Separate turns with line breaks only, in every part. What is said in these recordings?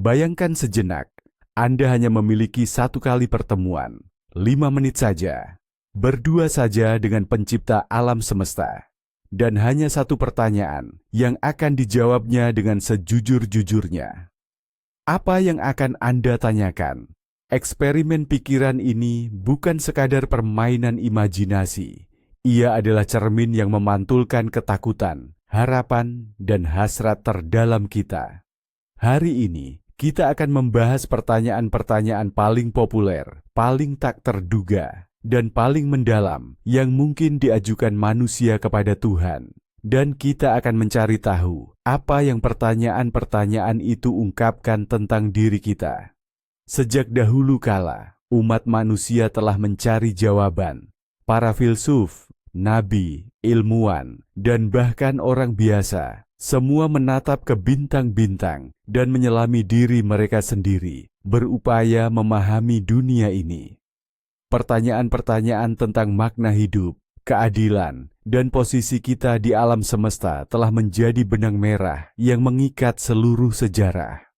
Bayangkan sejenak, Anda hanya memiliki satu kali pertemuan, 5 menit saja, berdua saja dengan pencipta alam semesta. Dan hanya satu pertanyaan yang akan dijawabnya dengan sejujur-jujurnya. Apa yang akan Anda tanyakan? Eksperimen pikiran ini bukan sekadar permainan imajinasi. Ia adalah cermin yang memantulkan ketakutan, harapan, dan hasrat terdalam kita. Hari ini, kita akan membahas pertanyaan-pertanyaan paling populer, paling tak terduga, dan paling mendalam yang mungkin diajukan manusia kepada Tuhan. Dan kita akan mencari tahu apa yang pertanyaan-pertanyaan itu ungkapkan tentang diri kita. Sejak dahulu kala, umat manusia telah mencari jawaban. Para filsuf, nabi, ilmuwan, dan bahkan orang biasa, semua menatap ke bintang-bintang dan menyelami diri mereka sendiri, berupaya memahami dunia ini. Pertanyaan-pertanyaan tentang makna hidup, keadilan, dan posisi kita di alam semesta telah menjadi benang merah yang mengikat seluruh sejarah.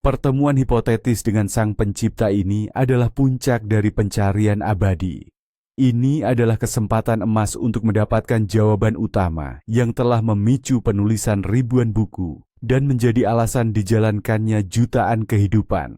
Pertemuan hipotetis dengan Sang Pencipta ini adalah puncak dari pencarian abadi. Ini adalah kesempatan emas untuk mendapatkan jawaban utama yang telah memicu penulisan ribuan buku dan menjadi alasan dijalankannya jutaan kehidupan.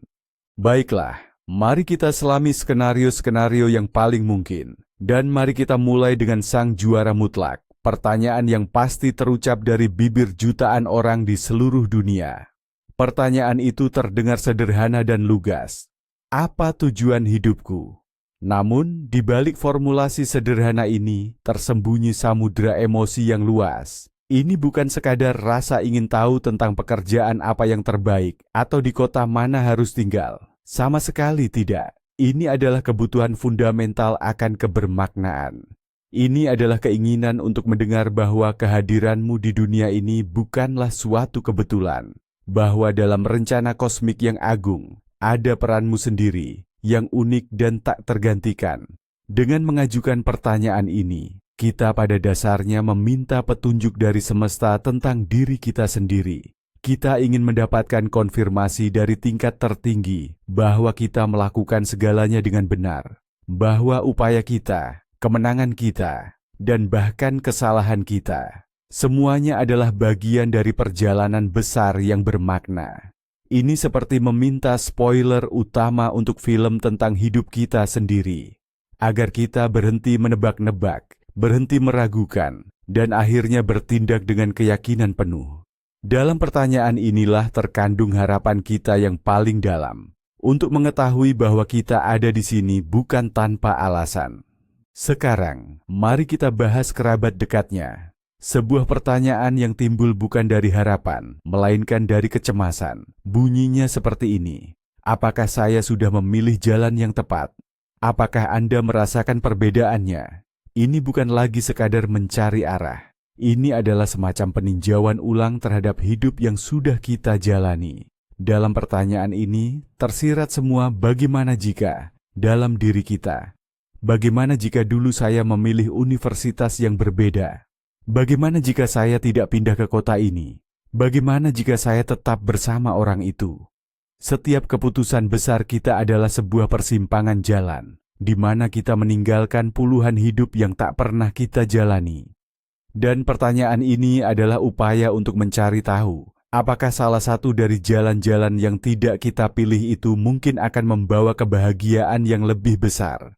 Baiklah, mari kita selami skenario-skenario yang paling mungkin. Dan mari kita mulai dengan sang juara mutlak, pertanyaan yang pasti terucap dari bibir jutaan orang di seluruh dunia. Pertanyaan itu terdengar sederhana dan lugas. Apa tujuan hidupku? Namun, di balik formulasi sederhana ini, tersembunyi samudera emosi yang luas. Ini bukan sekadar rasa ingin tahu tentang pekerjaan apa yang terbaik atau di kota mana harus tinggal. Sama sekali tidak. Ini adalah kebutuhan fundamental akan kebermaknaan. Ini adalah keinginan untuk mendengar bahwa kehadiranmu di dunia ini bukanlah suatu kebetulan. Bahwa dalam rencana kosmik yang agung, ada peranmu sendiri, yang unik dan tak tergantikan. Dengan mengajukan pertanyaan ini, kita pada dasarnya meminta petunjuk dari semesta tentang diri kita sendiri. Kita ingin mendapatkan konfirmasi dari tingkat tertinggi bahwa kita melakukan segalanya dengan benar, bahwa upaya kita, kemenangan kita, dan bahkan kesalahan kita, semuanya adalah bagian dari perjalanan besar yang bermakna. Ini seperti meminta spoiler utama untuk film tentang hidup kita sendiri, agar kita berhenti menebak-nebak, berhenti meragukan, dan akhirnya bertindak dengan keyakinan penuh. Dalam pertanyaan inilah terkandung harapan kita yang paling dalam, untuk mengetahui bahwa kita ada di sini bukan tanpa alasan. Sekarang, mari kita bahas kerabat dekatnya. Sebuah pertanyaan yang timbul bukan dari harapan, melainkan dari kecemasan. Bunyinya seperti ini. Apakah saya sudah memilih jalan yang tepat? Apakah Anda merasakan perbedaannya? Ini bukan lagi sekadar mencari arah. Ini adalah semacam peninjauan ulang terhadap hidup yang sudah kita jalani. Dalam pertanyaan ini, tersirat semua bagaimana jika dalam diri kita. Bagaimana jika dulu saya memilih universitas yang berbeda? Bagaimana jika saya tidak pindah ke kota ini? Bagaimana jika saya tetap bersama orang itu? Setiap keputusan besar kita adalah sebuah persimpangan jalan, di mana kita meninggalkan puluhan hidup yang tak pernah kita jalani. Dan pertanyaan ini adalah upaya untuk mencari tahu, apakah salah satu dari jalan-jalan yang tidak kita pilih itu mungkin akan membawa kebahagiaan yang lebih besar.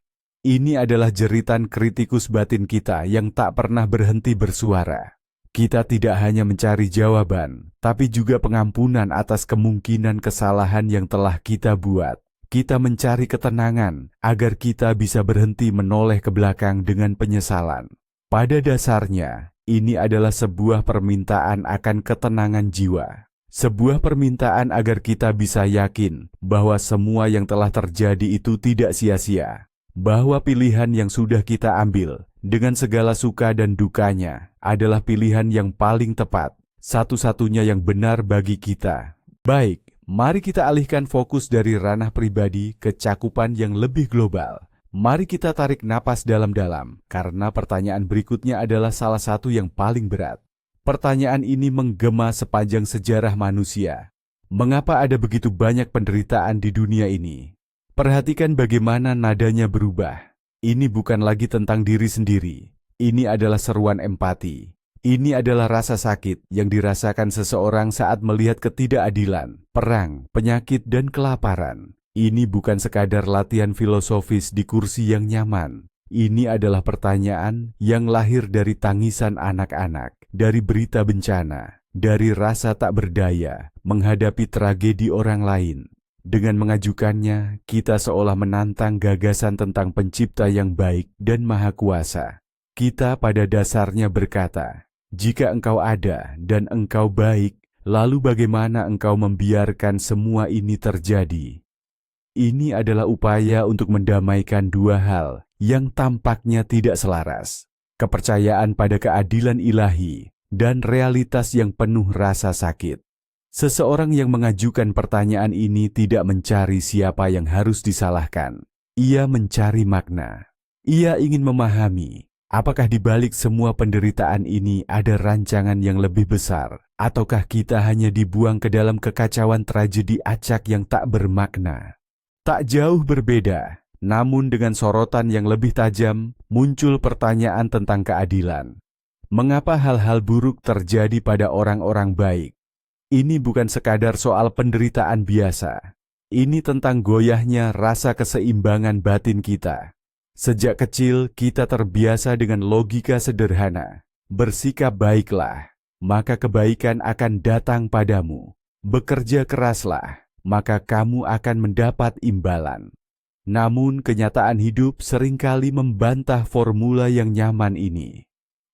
Ini adalah jeritan kritikus batin kita yang tak pernah berhenti bersuara. Kita tidak hanya mencari jawaban, tapi juga pengampunan atas kemungkinan kesalahan yang telah kita buat. Kita mencari ketenangan agar kita bisa berhenti menoleh ke belakang dengan penyesalan. Pada dasarnya, ini adalah sebuah permintaan akan ketenangan jiwa. Sebuah permintaan agar kita bisa yakin bahwa semua yang telah terjadi itu tidak sia-sia. Bahwa pilihan yang sudah kita ambil, dengan segala suka dan dukanya, adalah pilihan yang paling tepat, satu-satunya yang benar bagi kita. Baik, mari kita alihkan fokus dari ranah pribadi ke cakupan yang lebih global. Mari kita tarik napas dalam-dalam, karena pertanyaan berikutnya adalah salah satu yang paling berat. Pertanyaan ini menggema sepanjang sejarah manusia. Mengapa ada begitu banyak penderitaan di dunia ini? Perhatikan bagaimana nadanya berubah. Ini bukan lagi tentang diri sendiri. Ini adalah seruan empati. Ini adalah rasa sakit yang dirasakan seseorang saat melihat ketidakadilan, perang, penyakit, dan kelaparan. Ini bukan sekadar latihan filosofis di kursi yang nyaman. Ini adalah pertanyaan yang lahir dari tangisan anak-anak, dari berita bencana, dari rasa tak berdaya menghadapi tragedi orang lain. Dengan mengajukannya, kita seolah menantang gagasan tentang pencipta yang baik dan maha kuasa. Kita pada dasarnya berkata, jika engkau ada dan engkau baik, lalu bagaimana engkau membiarkan semua ini terjadi? Ini adalah upaya untuk mendamaikan dua hal yang tampaknya tidak selaras. Kepercayaan pada keadilan ilahi dan realitas yang penuh rasa sakit. Seseorang yang mengajukan pertanyaan ini tidak mencari siapa yang harus disalahkan. Ia mencari makna. Ia ingin memahami, apakah di balik semua penderitaan ini ada rancangan yang lebih besar, ataukah kita hanya dibuang ke dalam kekacauan tragedi acak yang tak bermakna. Tak jauh berbeda, namun dengan sorotan yang lebih tajam, muncul pertanyaan tentang keadilan. Mengapa hal-hal buruk terjadi pada orang-orang baik? Ini bukan sekadar soal penderitaan biasa. Ini tentang goyahnya rasa keseimbangan batin kita. Sejak kecil kita terbiasa dengan logika sederhana. Bersikap baiklah, maka kebaikan akan datang padamu. Bekerja keraslah, maka kamu akan mendapat imbalan. Namun kenyataan hidup seringkali membantah formula yang nyaman ini.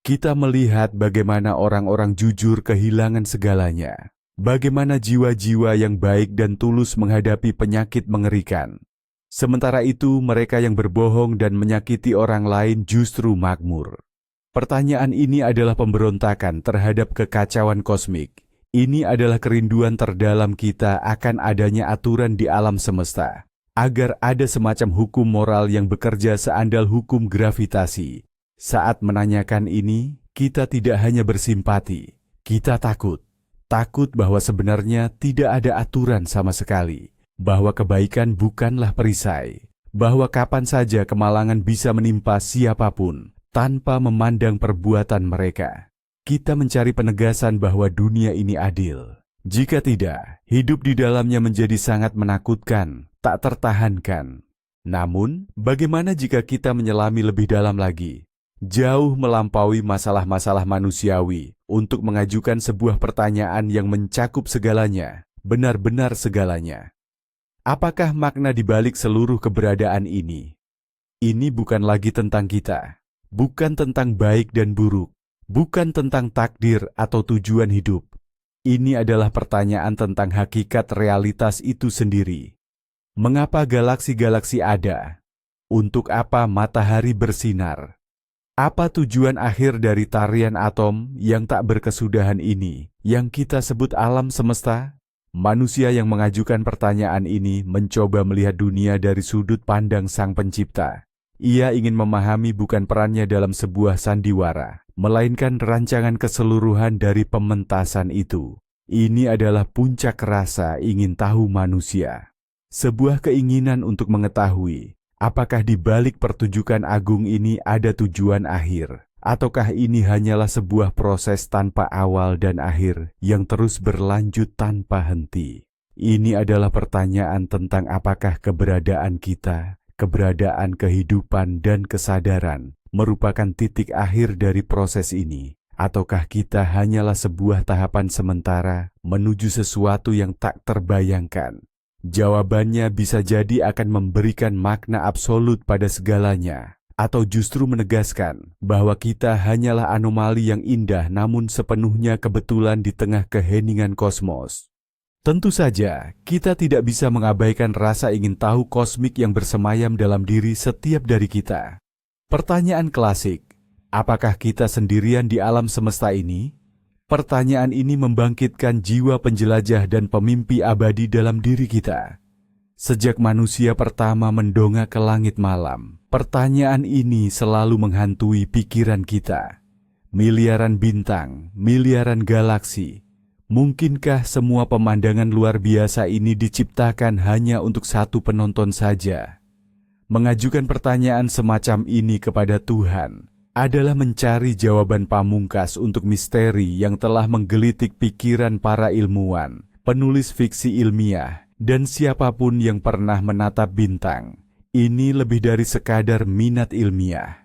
Kita melihat bagaimana orang-orang jujur kehilangan segalanya. Bagaimana jiwa-jiwa yang baik dan tulus menghadapi penyakit mengerikan. Sementara itu mereka yang berbohong dan menyakiti orang lain justru makmur. Pertanyaan ini adalah pemberontakan terhadap kekacauan kosmik. Ini adalah kerinduan terdalam kita akan adanya aturan di alam semesta, agar ada semacam hukum moral yang bekerja seandal hukum gravitasi. Saat menanyakan ini, kita tidak hanya bersimpati, kita takut. Takut bahwa sebenarnya tidak ada aturan sama sekali, bahwa kebaikan bukanlah perisai, bahwa kapan saja kemalangan bisa menimpa siapapun, tanpa memandang perbuatan mereka. Kita mencari penegasan bahwa dunia ini adil. Jika tidak, hidup di dalamnya menjadi sangat menakutkan, tak tertahankan. Namun, bagaimana jika kita menyelami lebih dalam lagi? Jauh melampaui masalah-masalah manusiawi untuk mengajukan sebuah pertanyaan yang mencakup segalanya, benar-benar segalanya. Apakah makna di balik seluruh keberadaan ini? Ini bukan lagi tentang kita, bukan tentang baik dan buruk, bukan tentang takdir atau tujuan hidup. Ini adalah pertanyaan tentang hakikat realitas itu sendiri. Mengapa galaksi-galaksi ada? Untuk apa matahari bersinar? Apa tujuan akhir dari tarian atom yang tak berkesudahan ini, yang kita sebut alam semesta? Manusia yang mengajukan pertanyaan ini mencoba melihat dunia dari sudut pandang Sang Pencipta. Ia ingin memahami bukan perannya dalam sebuah sandiwara, melainkan rancangan keseluruhan dari pementasan itu. Ini adalah puncak rasa ingin tahu manusia. Sebuah keinginan untuk mengetahui, apakah di balik pertunjukan agung ini ada tujuan akhir, ataukah ini hanyalah sebuah proses tanpa awal dan akhir yang terus berlanjut tanpa henti. Ini adalah pertanyaan tentang apakah keberadaan kita, keberadaan kehidupan dan kesadaran merupakan titik akhir dari proses ini, ataukah kita hanyalah sebuah tahapan sementara menuju sesuatu yang tak terbayangkan. Jawabannya bisa jadi akan memberikan makna absolut pada segalanya, atau justru menegaskan bahwa kita hanyalah anomali yang indah namun sepenuhnya kebetulan di tengah keheningan kosmos. Tentu saja, kita tidak bisa mengabaikan rasa ingin tahu kosmik yang bersemayam dalam diri setiap dari kita. Pertanyaan klasik, apakah kita sendirian di alam semesta ini? Pertanyaan ini membangkitkan jiwa penjelajah dan pemimpi abadi dalam diri kita. Sejak manusia pertama mendongak ke langit malam, pertanyaan ini selalu menghantui pikiran kita. Miliaran bintang, miliaran galaksi, Mungkinkah semua pemandangan luar biasa ini diciptakan hanya untuk satu penonton saja? Mengajukan pertanyaan semacam ini kepada Tuhan adalah mencari jawaban pamungkas untuk misteri yang telah menggelitik pikiran para ilmuwan, penulis fiksi ilmiah, dan siapapun yang pernah menatap bintang. Ini lebih dari sekadar minat ilmiah.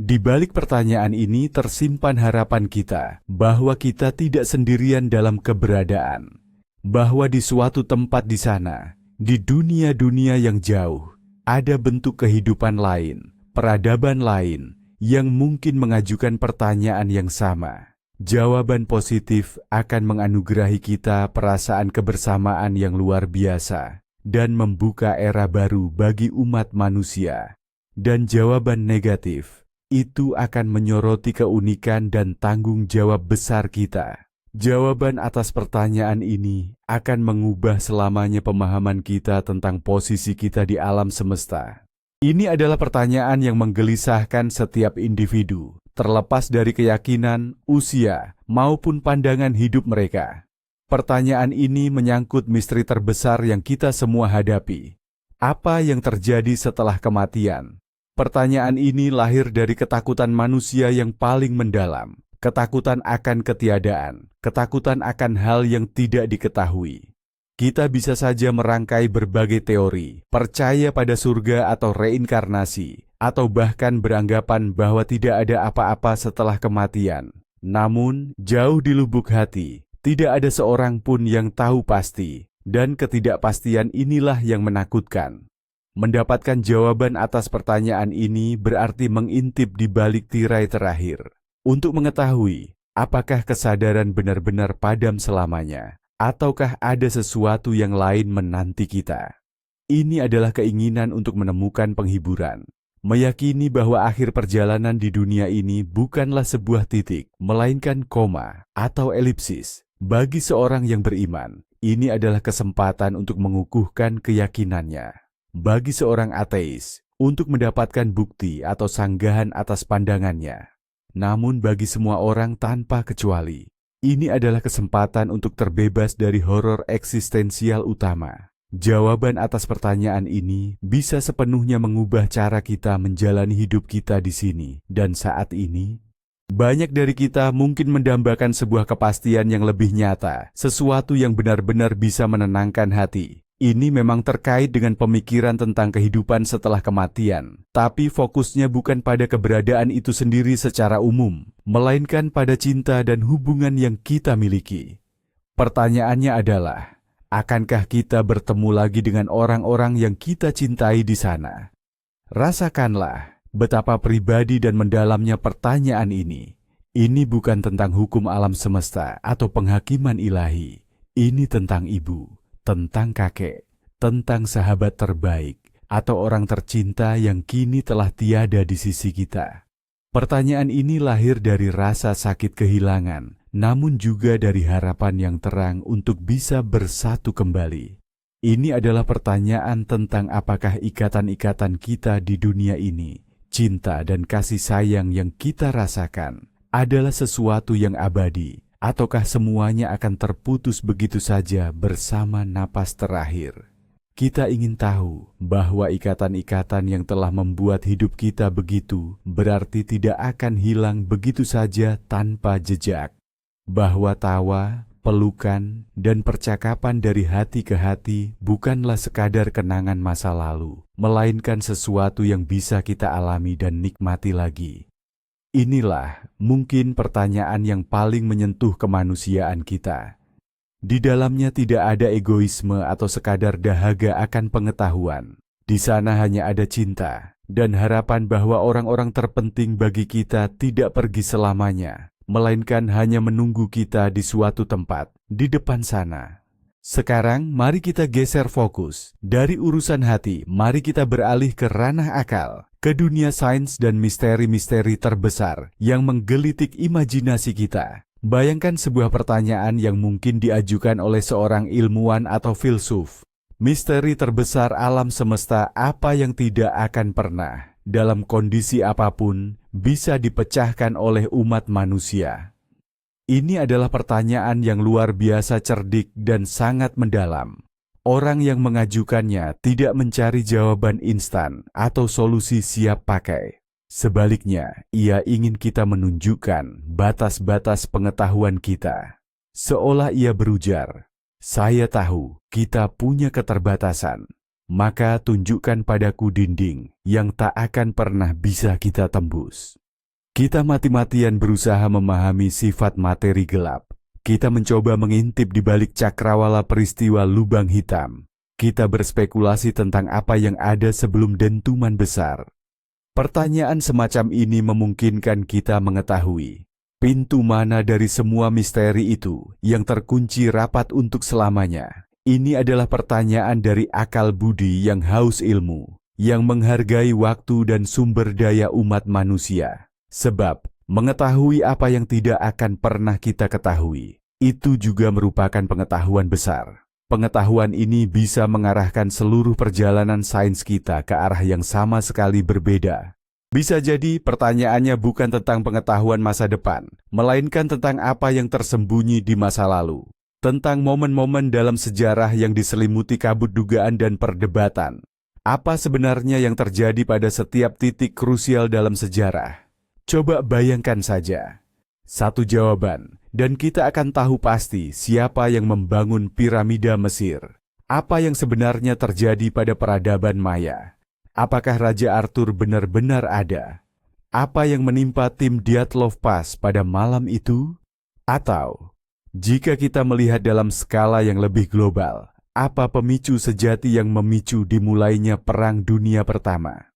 Di balik pertanyaan ini tersimpan harapan kita bahwa kita tidak sendirian dalam keberadaan, bahwa di suatu tempat di sana, di dunia-dunia yang jauh, ada bentuk kehidupan lain, peradaban lain yang mungkin mengajukan pertanyaan yang sama. Jawaban positif akan menganugerahi kita perasaan kebersamaan yang luar biasa dan membuka era baru bagi umat manusia. Dan jawaban negatif itu akan menyoroti keunikan dan tanggung jawab besar kita. Jawaban atas pertanyaan ini akan mengubah selamanya pemahaman kita tentang posisi kita di alam semesta. Ini adalah pertanyaan yang menggelisahkan setiap individu, terlepas dari keyakinan, usia, maupun pandangan hidup mereka. Pertanyaan ini menyangkut misteri terbesar yang kita semua hadapi. Apa yang terjadi setelah kematian? Pertanyaan ini lahir dari ketakutan manusia yang paling mendalam, ketakutan akan ketiadaan, ketakutan akan hal yang tidak diketahui. Kita bisa saja merangkai berbagai teori, percaya pada surga atau reinkarnasi, atau bahkan beranggapan bahwa tidak ada apa-apa setelah kematian. Namun, jauh di lubuk hati, tidak ada seorang pun yang tahu pasti, dan ketidakpastian inilah yang menakutkan. Mendapatkan jawaban atas pertanyaan ini berarti mengintip di balik tirai terakhir. Untuk mengetahui apakah kesadaran benar-benar padam selamanya, ataukah ada sesuatu yang lain menanti kita. Ini adalah keinginan untuk menemukan penghiburan. Meyakini bahwa akhir perjalanan di dunia ini bukanlah sebuah titik, melainkan koma atau elipsis. Bagi seorang yang beriman, ini adalah kesempatan untuk mengukuhkan keyakinannya. Bagi seorang ateis, untuk mendapatkan bukti atau sanggahan atas pandangannya. Namun bagi semua orang tanpa kecuali, ini adalah kesempatan untuk terbebas dari horor eksistensial utama. Jawaban atas pertanyaan ini bisa sepenuhnya mengubah cara kita menjalani hidup kita di sini dan saat ini. Banyak dari kita mungkin mendambakan sebuah kepastian yang lebih nyata, sesuatu yang benar-benar bisa menenangkan hati. Ini memang terkait dengan pemikiran tentang kehidupan setelah kematian, tapi fokusnya bukan pada keberadaan itu sendiri secara umum, melainkan pada cinta dan hubungan yang kita miliki. Pertanyaannya adalah, akankah kita bertemu lagi dengan orang-orang yang kita cintai di sana? Rasakanlah betapa pribadi dan mendalamnya pertanyaan ini. Ini bukan tentang hukum alam semesta atau penghakiman ilahi. Ini tentang ibu, tentang kakek, tentang sahabat terbaik, atau orang tercinta yang kini telah tiada di sisi kita. Pertanyaan ini lahir dari rasa sakit kehilangan, namun juga dari harapan yang terang untuk bisa bersatu kembali. Ini adalah pertanyaan tentang apakah ikatan-ikatan kita di dunia ini, cinta dan kasih sayang yang kita rasakan, adalah sesuatu yang abadi, ataukah semuanya akan terputus begitu saja bersama napas terakhir? Kita ingin tahu bahwa ikatan-ikatan yang telah membuat hidup kita begitu berarti tidak akan hilang begitu saja tanpa jejak. Bahwa tawa, pelukan, dan percakapan dari hati ke hati bukanlah sekadar kenangan masa lalu, melainkan sesuatu yang bisa kita alami dan nikmati lagi. Inilah mungkin pertanyaan yang paling menyentuh kemanusiaan kita. Di dalamnya tidak ada egoisme atau sekadar dahaga akan pengetahuan. Di sana hanya ada cinta dan harapan bahwa orang-orang terpenting bagi kita tidak pergi selamanya, melainkan hanya menunggu kita di suatu tempat di depan sana. Sekarang mari kita geser fokus dari urusan hati, mari kita beralih ke ranah akal, ke dunia sains dan misteri-misteri terbesar yang menggelitik imajinasi kita. Bayangkan sebuah pertanyaan yang mungkin diajukan oleh seorang ilmuwan atau filsuf. Misteri terbesar alam semesta apa yang tidak akan pernah, dalam kondisi apapun, bisa dipecahkan oleh umat manusia? Ini adalah pertanyaan yang luar biasa cerdik dan sangat mendalam. Orang yang mengajukannya tidak mencari jawaban instan atau solusi siap pakai. Sebaliknya, ia ingin kita menunjukkan batas-batas pengetahuan kita. Seolah ia berujar, "Saya tahu kita punya keterbatasan, maka tunjukkan padaku dinding yang tak akan pernah bisa kita tembus." Kita mati-matian berusaha memahami sifat materi gelap. Kita mencoba mengintip di balik cakrawala peristiwa lubang hitam. Kita berspekulasi tentang apa yang ada sebelum dentuman besar. Pertanyaan semacam ini memungkinkan kita mengetahui pintu mana dari semua misteri itu yang terkunci rapat untuk selamanya. Ini adalah pertanyaan dari akal budi yang haus ilmu, yang menghargai waktu dan sumber daya umat manusia. Sebab, mengetahui apa yang tidak akan pernah kita ketahui, itu juga merupakan pengetahuan besar. Pengetahuan ini bisa mengarahkan seluruh perjalanan sains kita ke arah yang sama sekali berbeda. Bisa jadi pertanyaannya bukan tentang pengetahuan masa depan, melainkan tentang apa yang tersembunyi di masa lalu. Tentang momen-momen dalam sejarah yang diselimuti kabut dugaan dan perdebatan. Apa sebenarnya yang terjadi pada setiap titik krusial dalam sejarah? Coba bayangkan saja, satu jawaban, dan kita akan tahu pasti siapa yang membangun piramida Mesir. Apa yang sebenarnya terjadi pada peradaban Maya? Apakah Raja Arthur benar-benar ada? Apa yang menimpa tim Dyatlov Pass pada malam itu? Atau, jika kita melihat dalam skala yang lebih global, apa pemicu sejati yang memicu dimulainya Perang Dunia Pertama?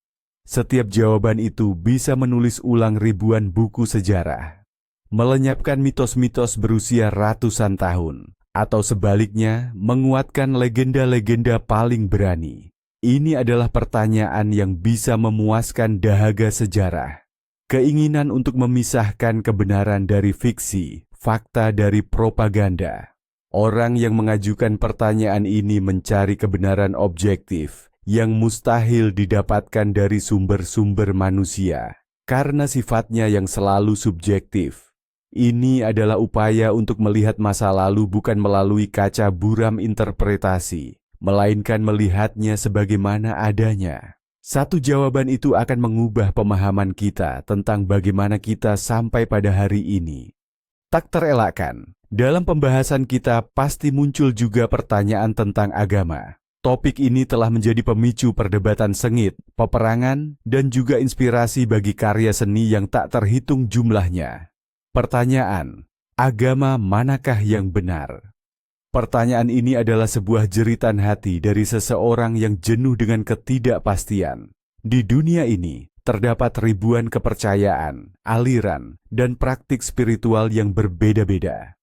Setiap jawaban itu bisa menulis ulang ribuan buku sejarah, melenyapkan mitos-mitos berusia ratusan tahun, atau sebaliknya menguatkan legenda-legenda paling berani. Ini adalah pertanyaan yang bisa memuaskan dahaga sejarah. Keinginan untuk memisahkan kebenaran dari fiksi, fakta dari propaganda. Orang yang mengajukan pertanyaan ini mencari kebenaran objektif, yang mustahil didapatkan dari sumber-sumber manusia, karena sifatnya yang selalu subjektif. Ini adalah upaya untuk melihat masa lalu bukan melalui kaca buram interpretasi, melainkan melihatnya sebagaimana adanya. Satu jawaban itu akan mengubah pemahaman kita tentang bagaimana kita sampai pada hari ini. Tak terelakkan, dalam pembahasan kita pasti muncul juga pertanyaan tentang agama. Topik ini telah menjadi pemicu perdebatan sengit, peperangan, dan juga inspirasi bagi karya seni yang tak terhitung jumlahnya. Pertanyaan, agama manakah yang benar? Pertanyaan ini adalah sebuah jeritan hati dari seseorang yang jenuh dengan ketidakpastian. Di dunia ini, terdapat ribuan kepercayaan, aliran, dan praktik spiritual yang berbeda-beda.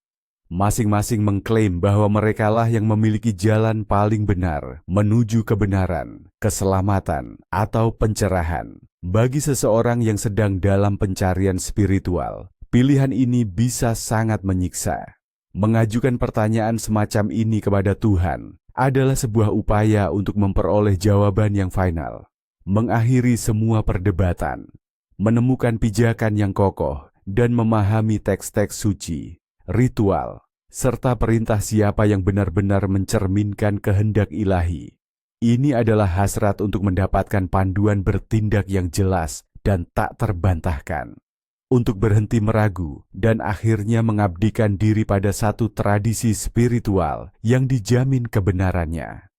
Masing-masing mengklaim bahwa merekalah yang memiliki jalan paling benar menuju kebenaran, keselamatan, atau pencerahan. Bagi seseorang yang sedang dalam pencarian spiritual, pilihan ini bisa sangat menyiksa. Mengajukan pertanyaan semacam ini kepada Tuhan adalah sebuah upaya untuk memperoleh jawaban yang final, mengakhiri semua perdebatan, menemukan pijakan yang kokoh, dan memahami teks-teks suci, ritual, serta perintah siapa yang benar-benar mencerminkan kehendak ilahi. Ini adalah hasrat untuk mendapatkan panduan bertindak yang jelas dan tak terbantahkan. Untuk berhenti meragu dan akhirnya mengabdikan diri pada satu tradisi spiritual yang dijamin kebenarannya.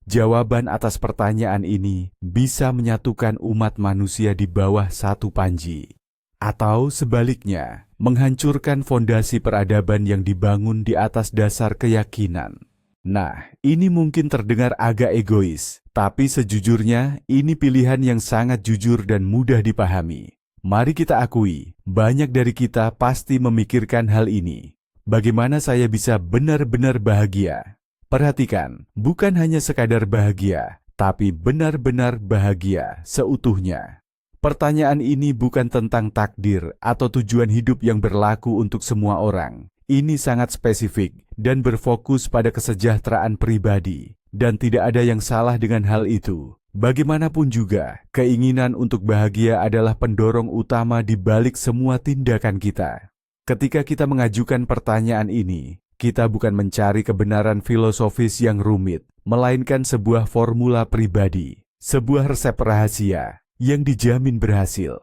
Jawaban atas pertanyaan ini bisa menyatukan umat manusia di bawah satu panji. Atau sebaliknya, menghancurkan fondasi peradaban yang dibangun di atas dasar keyakinan. Nah, ini mungkin terdengar agak egois, tapi sejujurnya ini pilihan yang sangat jujur dan mudah dipahami. Mari kita akui, banyak dari kita pasti memikirkan hal ini. Bagaimana saya bisa benar-benar bahagia? Perhatikan, bukan hanya sekadar bahagia, tapi benar-benar bahagia seutuhnya. Pertanyaan ini bukan tentang takdir atau tujuan hidup yang berlaku untuk semua orang. Ini sangat spesifik dan berfokus pada kesejahteraan pribadi, dan tidak ada yang salah dengan hal itu. Bagaimanapun juga, keinginan untuk bahagia adalah pendorong utama di balik semua tindakan kita. Ketika kita mengajukan pertanyaan ini, kita bukan mencari kebenaran filosofis yang rumit, melainkan sebuah formula pribadi, sebuah resep rahasia yang dijamin berhasil.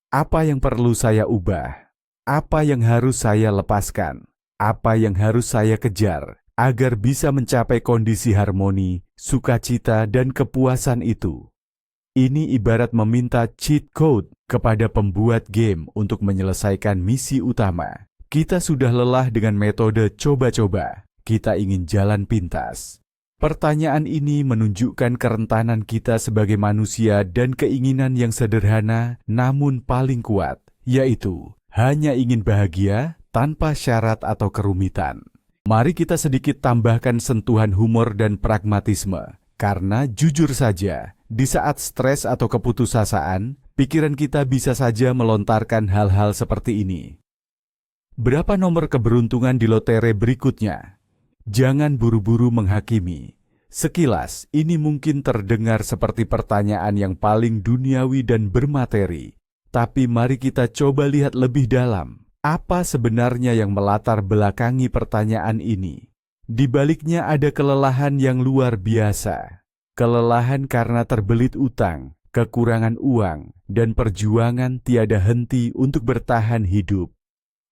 Apa yang perlu saya ubah? Apa yang harus saya lepaskan? Apa yang harus saya kejar agar bisa mencapai kondisi harmoni, sukacita, dan kepuasan itu? Ini ibarat meminta cheat code kepada pembuat game untuk menyelesaikan misi utama. Kita sudah lelah dengan metode coba-coba. Kita ingin jalan pintas. Pertanyaan ini menunjukkan kerentanan kita sebagai manusia dan keinginan yang sederhana namun paling kuat, yaitu hanya ingin bahagia tanpa syarat atau kerumitan. Mari kita sedikit tambahkan sentuhan humor dan pragmatisme, karena jujur saja, di saat stres atau keputusasaan, pikiran kita bisa saja melontarkan hal-hal seperti ini. Berapa nomor keberuntungan di lotre berikutnya? Jangan buru-buru menghakimi. Sekilas, ini mungkin terdengar seperti pertanyaan yang paling duniawi dan bermateri. Tapi mari kita coba lihat lebih dalam. Apa sebenarnya yang melatar belakangi pertanyaan ini? Di baliknya ada kelelahan yang luar biasa. Kelelahan karena terbelit utang, kekurangan uang, dan perjuangan tiada henti untuk bertahan hidup.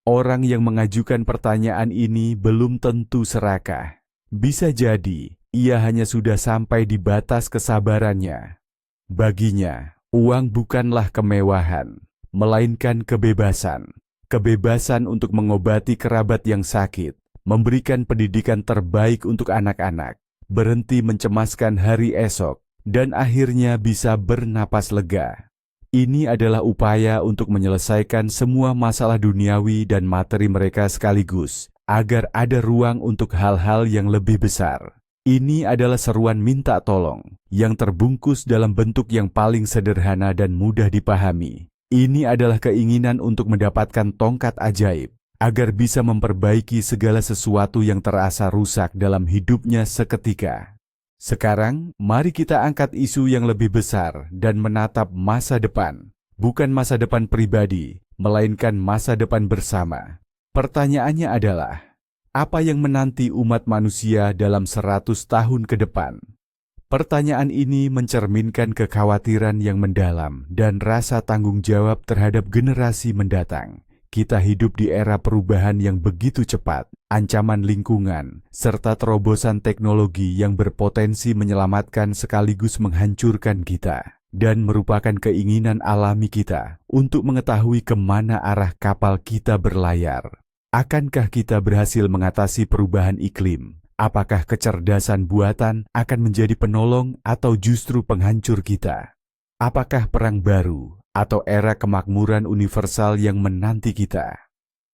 Orang yang mengajukan pertanyaan ini belum tentu serakah. Bisa jadi, ia hanya sudah sampai di batas kesabarannya. Baginya, uang bukanlah kemewahan, melainkan kebebasan. Kebebasan untuk mengobati kerabat yang sakit, memberikan pendidikan terbaik untuk anak-anak, berhenti mencemaskan hari esok, dan akhirnya bisa bernapas lega. Ini adalah upaya untuk menyelesaikan semua masalah duniawi dan materi mereka sekaligus, agar ada ruang untuk hal-hal yang lebih besar. Ini adalah seruan minta tolong, yang terbungkus dalam bentuk yang paling sederhana dan mudah dipahami. Ini adalah keinginan untuk mendapatkan tongkat ajaib, agar bisa memperbaiki segala sesuatu yang terasa rusak dalam hidupnya seketika. Sekarang, mari kita angkat isu yang lebih besar dan menatap masa depan. Bukan masa depan pribadi, melainkan masa depan bersama. Pertanyaannya adalah, apa yang menanti umat manusia dalam 100 tahun ke depan? Pertanyaan ini mencerminkan kekhawatiran yang mendalam dan rasa tanggung jawab terhadap generasi mendatang. Kita hidup di era perubahan yang begitu cepat, ancaman lingkungan, serta terobosan teknologi yang berpotensi menyelamatkan sekaligus menghancurkan kita, dan merupakan keinginan alami kita untuk mengetahui kemana arah kapal kita berlayar. Akankah kita berhasil mengatasi perubahan iklim? Apakah kecerdasan buatan akan menjadi penolong atau justru penghancur kita? Apakah perang baru atau era kemakmuran universal yang menanti kita?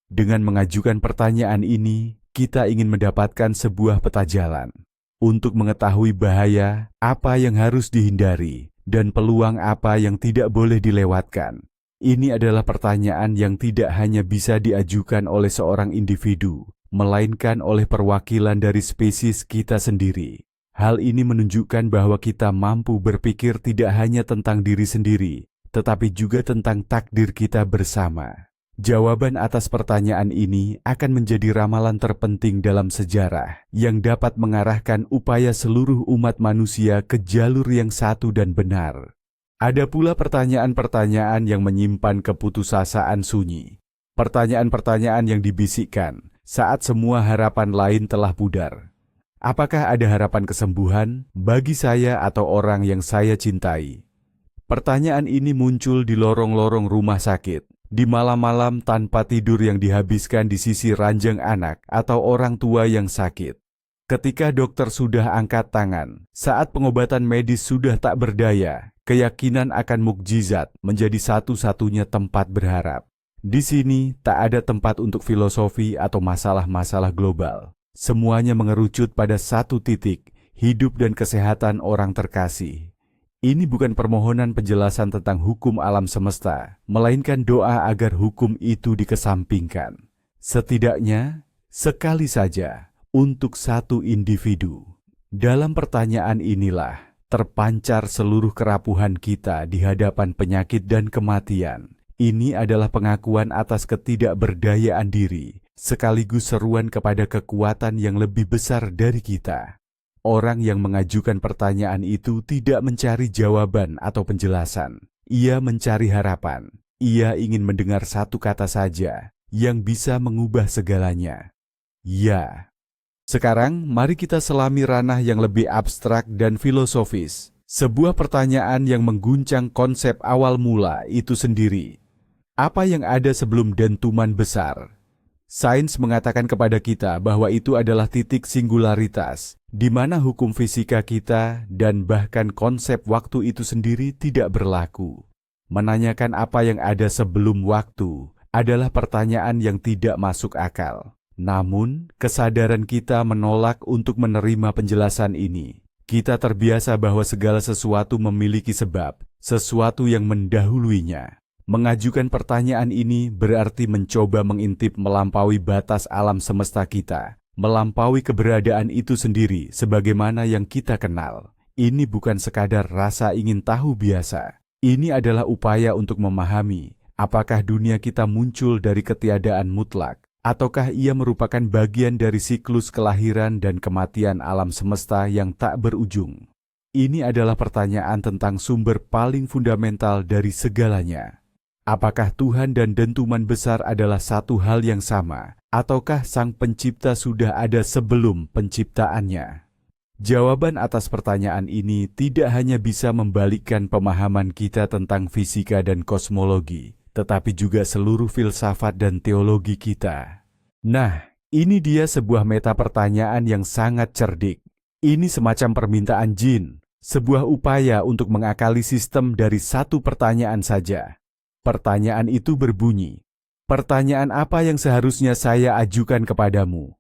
Dengan mengajukan pertanyaan ini, kita ingin mendapatkan sebuah peta jalan untuk mengetahui bahaya apa yang harus dihindari dan peluang apa yang tidak boleh dilewatkan. Ini adalah pertanyaan yang tidak hanya bisa diajukan oleh seorang individu, melainkan oleh perwakilan dari spesies kita sendiri. Hal ini menunjukkan bahwa kita mampu berpikir tidak hanya tentang diri sendiri, tetapi juga tentang takdir kita bersama. Jawaban atas pertanyaan ini akan menjadi ramalan terpenting dalam sejarah yang dapat mengarahkan upaya seluruh umat manusia ke jalur yang satu dan benar. Ada pula pertanyaan-pertanyaan yang menyimpan keputusasaan sunyi. Pertanyaan-pertanyaan yang dibisikkan saat semua harapan lain telah pudar. Apakah ada harapan kesembuhan bagi saya atau orang yang saya cintai? Pertanyaan ini muncul di lorong-lorong rumah sakit, di malam-malam tanpa tidur yang dihabiskan di sisi ranjang anak atau orang tua yang sakit. Ketika dokter sudah angkat tangan, saat pengobatan medis sudah tak berdaya, keyakinan akan mukjizat menjadi satu-satunya tempat berharap. Di sini tak ada tempat untuk filosofi atau masalah-masalah global. Semuanya mengerucut pada satu titik, hidup dan kesehatan orang terkasih. Ini bukan permohonan penjelasan tentang hukum alam semesta, melainkan doa agar hukum itu dikesampingkan. Setidaknya, sekali saja, untuk satu individu. Dalam pertanyaan inilah, terpancar seluruh kerapuhan kita di hadapan penyakit dan kematian. Ini adalah pengakuan atas ketidakberdayaan diri, sekaligus seruan kepada kekuatan yang lebih besar dari kita. Orang yang mengajukan pertanyaan itu tidak mencari jawaban atau penjelasan. Ia mencari harapan. Ia ingin mendengar satu kata saja yang bisa mengubah segalanya. Ya. Sekarang, mari kita selami ranah yang lebih abstrak dan filosofis. Sebuah pertanyaan yang mengguncang konsep awal mula itu sendiri. Apa yang ada sebelum dentuman besar? Sains mengatakan kepada kita bahwa itu adalah titik singularitas, di mana hukum fisika kita dan bahkan konsep waktu itu sendiri tidak berlaku. Menanyakan apa yang ada sebelum waktu adalah pertanyaan yang tidak masuk akal. Namun, kesadaran kita menolak untuk menerima penjelasan ini. Kita terbiasa bahwa segala sesuatu memiliki sebab, sesuatu yang mendahuluinya. Mengajukan pertanyaan ini berarti mencoba mengintip melampaui batas alam semesta kita, melampaui keberadaan itu sendiri sebagaimana yang kita kenal. Ini bukan sekadar rasa ingin tahu biasa. Ini adalah upaya untuk memahami apakah dunia kita muncul dari ketiadaan mutlak, ataukah ia merupakan bagian dari siklus kelahiran dan kematian alam semesta yang tak berujung. Ini adalah pertanyaan tentang sumber paling fundamental dari segalanya. Apakah Tuhan dan dentuman besar adalah satu hal yang sama, ataukah Sang Pencipta sudah ada sebelum penciptaannya? Jawaban atas pertanyaan ini tidak hanya bisa membalikkan pemahaman kita tentang fisika dan kosmologi, tetapi juga seluruh filsafat dan teologi kita. Nah, ini dia sebuah meta pertanyaan yang sangat cerdik. Ini semacam permintaan jin, sebuah upaya untuk mengakali sistem dari satu pertanyaan saja. Pertanyaan itu berbunyi, pertanyaan apa yang seharusnya saya ajukan kepadamu?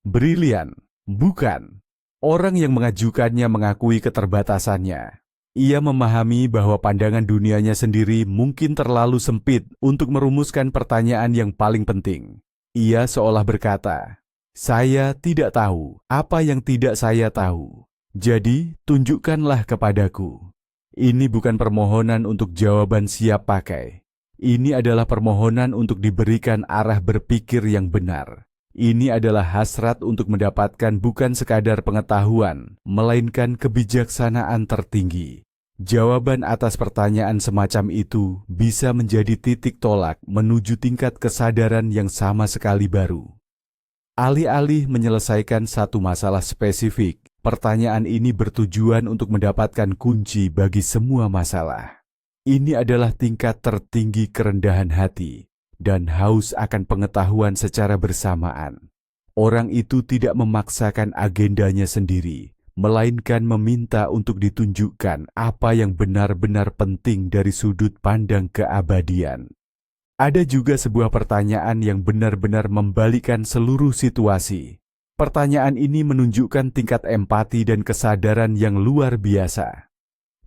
Brilian, bukan. Orang yang mengajukannya mengakui keterbatasannya. Ia memahami bahwa pandangan dunianya sendiri mungkin terlalu sempit untuk merumuskan pertanyaan yang paling penting. Ia seolah berkata, saya tidak tahu apa yang tidak saya tahu. Jadi, tunjukkanlah kepadaku. Ini bukan permohonan untuk jawaban siap pakai. Ini adalah permohonan untuk diberikan arah berpikir yang benar. Ini adalah hasrat untuk mendapatkan bukan sekadar pengetahuan, melainkan kebijaksanaan tertinggi. Jawaban atas pertanyaan semacam itu bisa menjadi titik tolak menuju tingkat kesadaran yang sama sekali baru. Alih-alih menyelesaikan satu masalah spesifik, pertanyaan ini bertujuan untuk mendapatkan kunci bagi semua masalah. Ini adalah tingkat tertinggi kerendahan hati dan haus akan pengetahuan secara bersamaan. Orang itu tidak memaksakan agendanya sendiri, melainkan meminta untuk ditunjukkan apa yang benar-benar penting dari sudut pandang keabadian. Ada juga sebuah pertanyaan yang benar-benar membalikan seluruh situasi. Pertanyaan ini menunjukkan tingkat empati dan kesadaran yang luar biasa.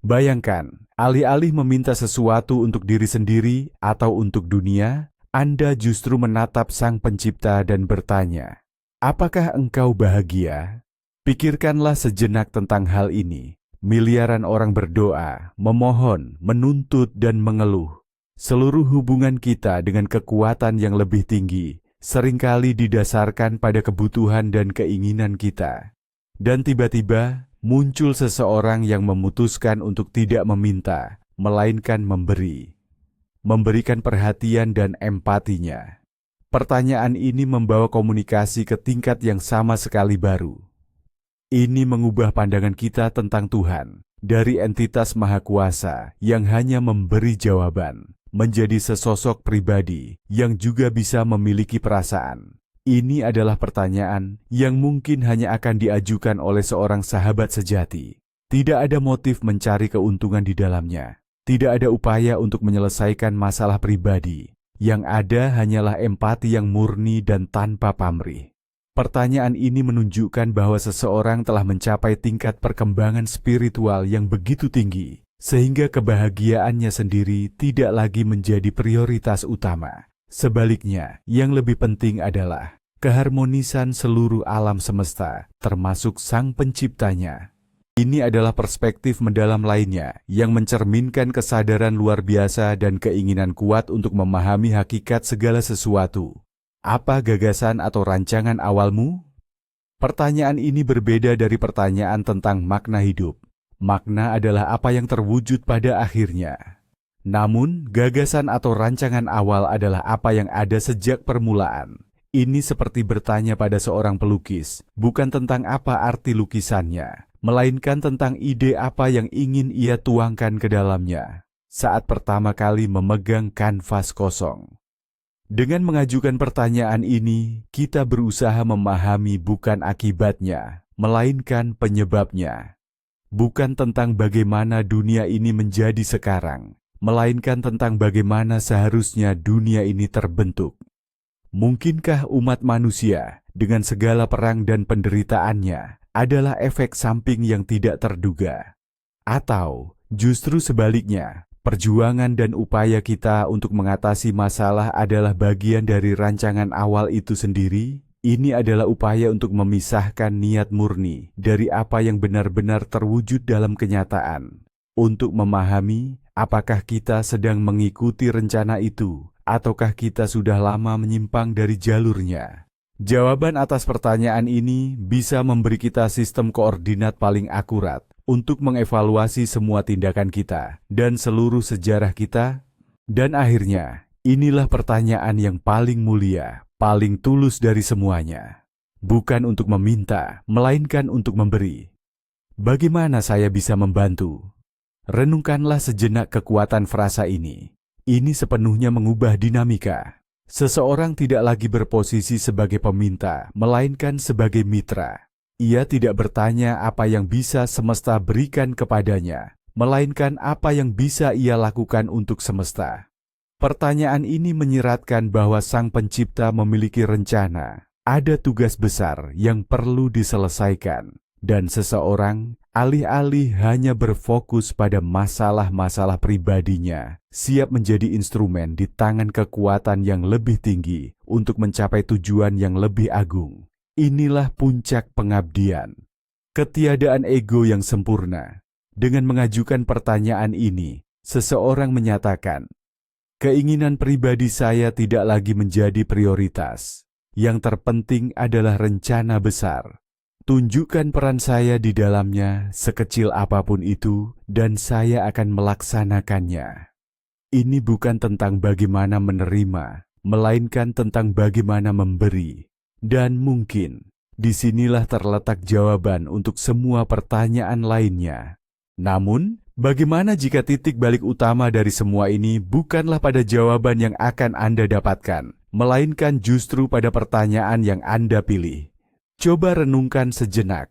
Bayangkan, alih-alih meminta sesuatu untuk diri sendiri atau untuk dunia, Anda justru menatap Sang Pencipta dan bertanya, apakah engkau bahagia? Pikirkanlah sejenak tentang hal ini. Miliaran orang berdoa, memohon, menuntut, dan mengeluh. Seluruh hubungan kita dengan kekuatan yang lebih tinggi seringkali didasarkan pada kebutuhan dan keinginan kita. Dan tiba-tiba muncul seseorang yang memutuskan untuk tidak meminta, melainkan memberi. Memberikan perhatian dan empatinya. Pertanyaan ini membawa komunikasi ke tingkat yang sama sekali baru. Ini mengubah pandangan kita tentang Tuhan dari entitas maha kuasa yang hanya memberi jawaban, menjadi sesosok pribadi yang juga bisa memiliki perasaan. Ini adalah pertanyaan yang mungkin hanya akan diajukan oleh seorang sahabat sejati. Tidak ada motif mencari keuntungan di dalamnya. Tidak ada upaya untuk menyelesaikan masalah pribadi. Yang ada hanyalah empati yang murni dan tanpa pamrih. Pertanyaan ini menunjukkan bahwa seseorang telah mencapai tingkat perkembangan spiritual yang begitu tinggi, sehingga kebahagiaannya sendiri tidak lagi menjadi prioritas utama. Sebaliknya, yang lebih penting adalah keharmonisan seluruh alam semesta, termasuk Sang Penciptanya. Ini adalah perspektif mendalam lainnya yang mencerminkan kesadaran luar biasa dan keinginan kuat untuk memahami hakikat segala sesuatu. Apa gagasan atau rancangan awalmu? Pertanyaan ini berbeda dari pertanyaan tentang makna hidup. Makna adalah apa yang terwujud pada akhirnya. Namun, gagasan atau rancangan awal adalah apa yang ada sejak permulaan. Ini seperti bertanya pada seorang pelukis, bukan tentang apa arti lukisannya, melainkan tentang ide apa yang ingin ia tuangkan ke dalamnya saat pertama kali memegang kanvas kosong. Dengan mengajukan pertanyaan ini, kita berusaha memahami bukan akibatnya, melainkan penyebabnya. Bukan tentang bagaimana dunia ini menjadi sekarang, melainkan tentang bagaimana seharusnya dunia ini terbentuk. Mungkinkah umat manusia, dengan segala perang dan penderitaannya, adalah efek samping yang tidak terduga? Atau justru sebaliknya, perjuangan dan upaya kita untuk mengatasi masalah adalah bagian dari rancangan awal itu sendiri? Ini adalah upaya untuk memisahkan niat murni dari apa yang benar-benar terwujud dalam kenyataan. Untuk memahami apakah kita sedang mengikuti rencana itu, ataukah kita sudah lama menyimpang dari jalurnya. Jawaban atas pertanyaan ini bisa memberi kita sistem koordinat paling akurat untuk mengevaluasi semua tindakan kita dan seluruh sejarah kita. Dan akhirnya, inilah pertanyaan yang paling mulia, paling tulus dari semuanya. Bukan untuk meminta, melainkan untuk memberi. Bagaimana saya bisa membantu? Renungkanlah sejenak kekuatan frasa ini. Ini sepenuhnya mengubah dinamika. Seseorang tidak lagi berposisi sebagai peminta, melainkan sebagai mitra. Ia tidak bertanya apa yang bisa semesta berikan kepadanya, melainkan apa yang bisa ia lakukan untuk semesta. Pertanyaan ini menyiratkan bahwa Sang Pencipta memiliki rencana, ada tugas besar yang perlu diselesaikan, dan seseorang alih-alih hanya berfokus pada masalah-masalah pribadinya, siap menjadi instrumen di tangan kekuatan yang lebih tinggi untuk mencapai tujuan yang lebih agung. Inilah puncak pengabdian. Ketiadaan ego yang sempurna. Dengan mengajukan pertanyaan ini, seseorang menyatakan, keinginan pribadi saya tidak lagi menjadi prioritas. Yang terpenting adalah rencana besar. Tunjukkan peran saya di dalamnya, sekecil apapun itu, dan saya akan melaksanakannya. Ini bukan tentang bagaimana menerima, melainkan tentang bagaimana memberi. Dan mungkin, disinilah terletak jawaban untuk semua pertanyaan lainnya. Namun, bagaimana jika titik balik utama dari semua ini bukanlah pada jawaban yang akan Anda dapatkan, melainkan justru pada pertanyaan yang Anda pilih? Coba renungkan sejenak.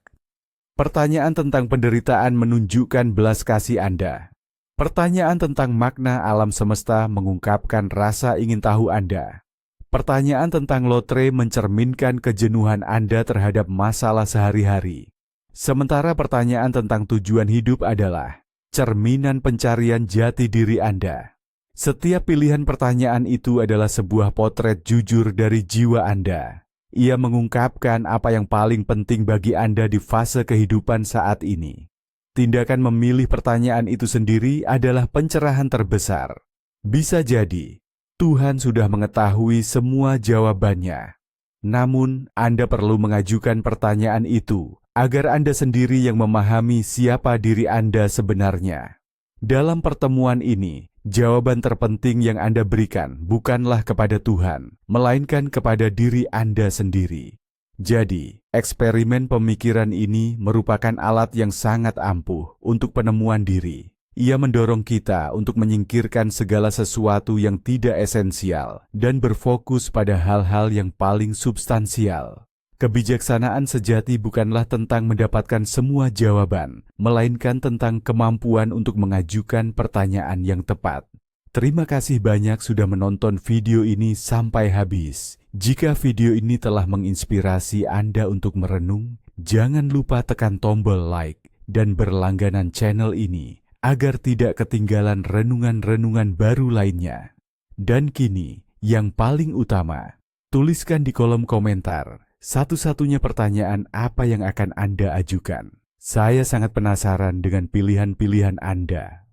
Pertanyaan tentang penderitaan menunjukkan belas kasih Anda. Pertanyaan tentang makna alam semesta mengungkapkan rasa ingin tahu Anda. Pertanyaan tentang lotre mencerminkan kejenuhan Anda terhadap masalah sehari-hari. Sementara pertanyaan tentang tujuan hidup adalah cerminan pencarian jati diri Anda. Setiap pilihan pertanyaan itu adalah sebuah potret jujur dari jiwa Anda. Ia mengungkapkan apa yang paling penting bagi Anda di fase kehidupan saat ini. Tindakan memilih pertanyaan itu sendiri adalah pencerahan terbesar. Bisa jadi, Tuhan sudah mengetahui semua jawabannya. Namun, Anda perlu mengajukan pertanyaan itu, agar Anda sendiri yang memahami siapa diri Anda sebenarnya. Dalam pertemuan ini, jawaban terpenting yang Anda berikan bukanlah kepada Tuhan, melainkan kepada diri Anda sendiri. Jadi, eksperimen pemikiran ini merupakan alat yang sangat ampuh untuk penemuan diri. Ia mendorong kita untuk menyingkirkan segala sesuatu yang tidak esensial dan berfokus pada hal-hal yang paling substansial. Kebijaksanaan sejati bukanlah tentang mendapatkan semua jawaban, melainkan tentang kemampuan untuk mengajukan pertanyaan yang tepat. Terima kasih banyak sudah menonton video ini sampai habis. Jika video ini telah menginspirasi Anda untuk merenung, jangan lupa tekan tombol like dan berlangganan channel ini, agar tidak ketinggalan renungan-renungan baru lainnya. Dan kini, yang paling utama, tuliskan di kolom komentar satu-satunya pertanyaan apa yang akan Anda ajukan. Saya sangat penasaran dengan pilihan-pilihan Anda.